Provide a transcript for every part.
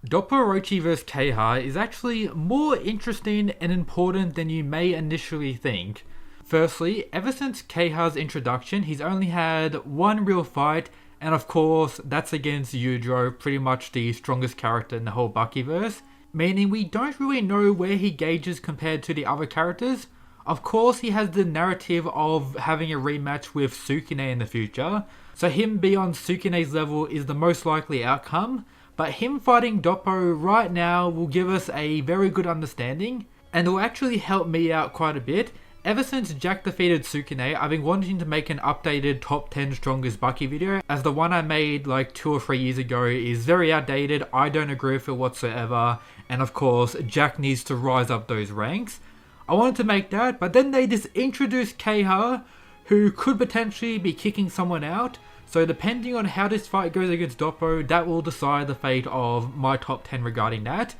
Doppo Orochi vs Kehaya is actually more interesting and important than you may initially think. Firstly, ever since Kehaya's introduction, he's only had one real fight, and of course, that's against Yujiro, pretty much the strongest character in the whole Bakiverse, meaning we don't really know where he gauges compared to the other characters. Of course, he has the narrative of having a rematch with Sukune in the future, so him being on Sukune's level is the most likely outcome, but him fighting Doppo right now will give us a very good understanding, and it will actually help me out quite a bit. Ever since Jack defeated Sukune, I've been wanting to make an updated top 10 strongest Baki video, as the one I made like 2 or 3 years ago is very outdated, I don't agree with it whatsoever, and of course Jack needs to rise up those ranks. I wanted to make that, but then they just introduced Kehaya, who could potentially be kicking someone out, so depending on how this fight goes against Doppo, that will decide the fate of my top 10 regarding that.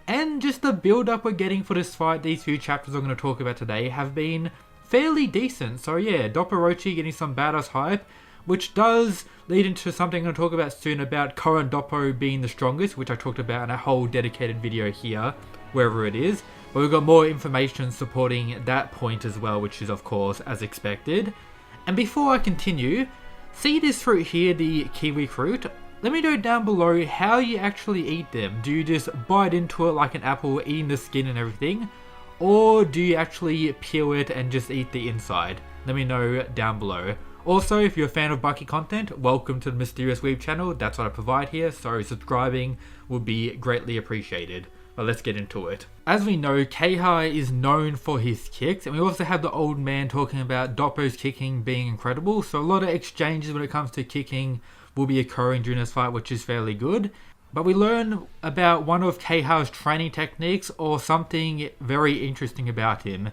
And just the build up we're getting for this fight, these few chapters I'm going to talk about today, have been fairly decent. So yeah, Doppo Orochi getting some badass hype, which does lead into something I'm going to talk about soon about current Doppo being the strongest, which I talked about in a whole dedicated video here, wherever it is. But we've got more information supporting that point as well, which is of course as expected. And before I continue, see this fruit here, the kiwi fruit? Let me know down below how you actually eat them. Do you just bite into it like an apple, eating the skin and everything? Or do you actually peel it and just eat the inside? Let me know down below. Also, if you're a fan of Baki content, welcome to the Mysterious Weeb channel. That's what I provide here, so subscribing would be greatly appreciated. But let's get into it. As we know, Kehaya is known for his kicks, and we also have the old man talking about Doppo's kicking being incredible, so a lot of exchanges when it comes to kicking will be occurring during this fight, which is fairly good. But we learn about one of Kehaya's training techniques, or something very interesting about him.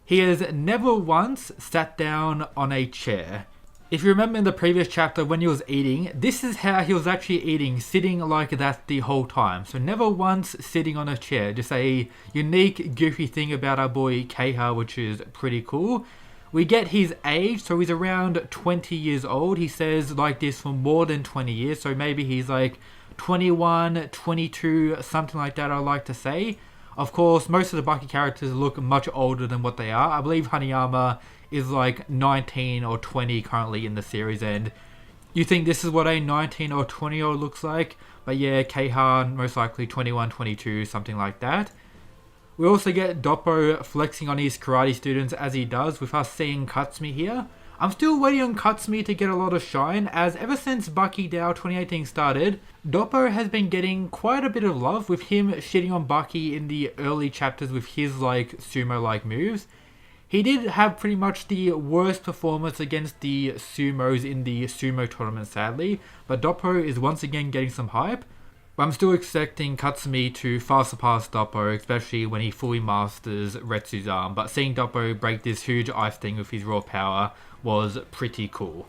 He has never once sat down on a chair. If you remember in the previous chapter when he was eating, this is how he was actually eating, sitting like that the whole time. So never once sitting on a chair, just a unique goofy thing about our boy Kehaya, which is pretty cool. We get his age, so he's around 20 years old. He says like this for more than 20 years, so maybe he's like 21, 22, something like that I like to say. Of course, most of the Baki characters look much older than what they are. I believe Hanayama is like 19 or 20 currently in the series, and you think this is what a 19 or 20-year-old looks like, but yeah, Kehaya most likely 21, 22, something like that. We also get Doppo flexing on his karate students as he does, with us seeing Katsumi here. I'm still waiting on Katsumi to get a lot of shine, as ever since Baki Dao 2018 started, Doppo has been getting quite a bit of love, with him shitting on Baki in the early chapters with his like sumo-like moves. He did have pretty much the worst performance against the sumos in the sumo tournament, sadly, but Doppo is once again getting some hype. But I'm still expecting Katsumi to far surpass Doppo, especially when he fully masters Retsu's arm. But seeing Doppo break this huge ice thing with his raw power was pretty cool.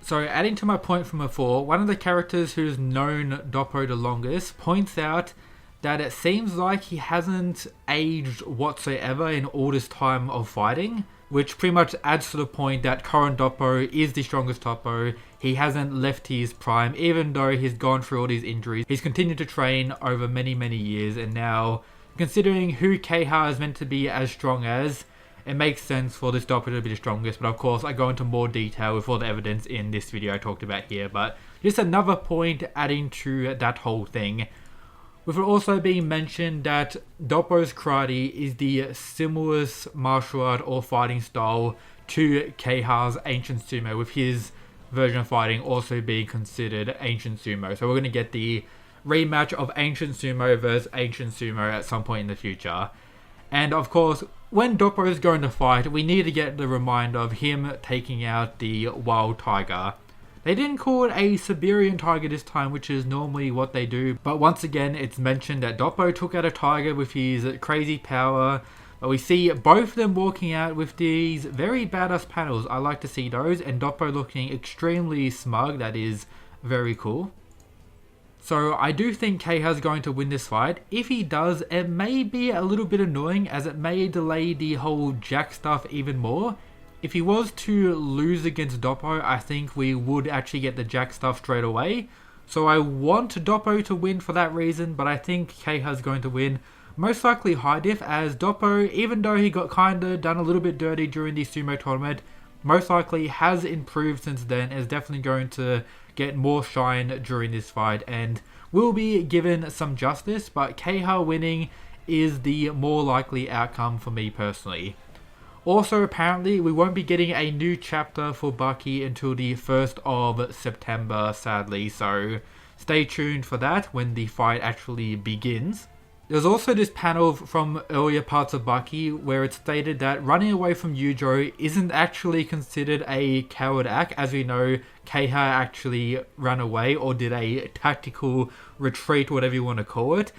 So adding to my point from before, one of the characters who's known Doppo the longest points out that it seems like he hasn't aged whatsoever in all this time of fighting, which pretty much adds to the point that current Doppo is the strongest Doppo. He hasn't left his prime, even though he's gone through all these injuries. He's continued to train over many years, and now, considering who Kehaya is meant to be as strong as, it makes sense for this Doppo to be the strongest. But of course, I go into more detail with all the evidence in this video I talked about here. But just another point adding to that whole thing, with it also being mentioned that Doppo's karate is the simplest martial art or fighting style to Kehaya's ancient sumo, with his version of fighting also being considered ancient sumo. So we're going to get the rematch of ancient sumo versus ancient sumo at some point in the future. And of course, when Doppo is going to fight, we need to get the reminder of him taking out the wild tiger. They didn't call it a Siberian tiger this time, which is normally what they do, but once again it's mentioned that Doppo took out a tiger with his crazy power. But we see both of them walking out with these very badass panels. I like to see those, and Doppo looking extremely smug. That is very cool. So I do think Kehaya's going to win this fight. If he does, it may be a little bit annoying, as it may delay the whole Jack stuff even more. If he was to lose against Doppo, I think we would actually get the Jack stuff straight away. So I want Doppo to win for that reason, but I think Keha's going to win. Most likely high diff, as Doppo, even though he got kinda done a little bit dirty during the sumo tournament, most likely has improved since then, is definitely going to get more shine during this fight and will be given some justice, but Keha winning is the more likely outcome for me personally. Also, apparently, we won't be getting a new chapter for Baki until the 1st of September, sadly, so stay tuned for that when the fight actually begins. There's also this panel from earlier parts of Baki where it stated that running away from Yujo isn't actually considered a coward act. As we know, Kehaya actually ran away or did a tactical retreat, whatever you want to call it.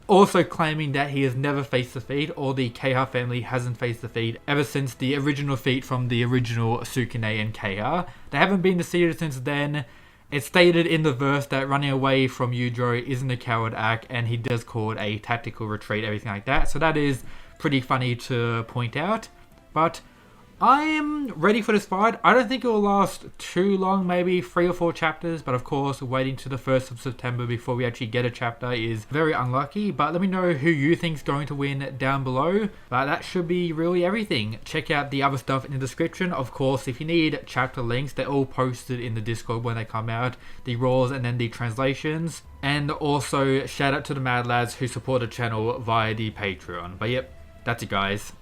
Also claiming that he has never faced defeat, or the Kehaya family hasn't faced defeat ever since the original feat from the original Sukune and Kehaya. They haven't been defeated since then. It's stated in the verse that running away from Yujo isn't a coward act, and he does call it a tactical retreat, everything like that. So that is pretty funny to point out. But I am ready for this fight. I don't think it will last too long, maybe 3 or 4 chapters, but of course waiting to the 1st of September before we actually get a chapter is very unlucky. But let me know who you think is going to win down below. But that should be really everything. Check out the other stuff in the description. Of course, if you need chapter links, they're all posted in the Discord when they come out, the raws and then the translations. And also shout out to the Mad Lads who support the channel via the Patreon. But yep, that's it guys.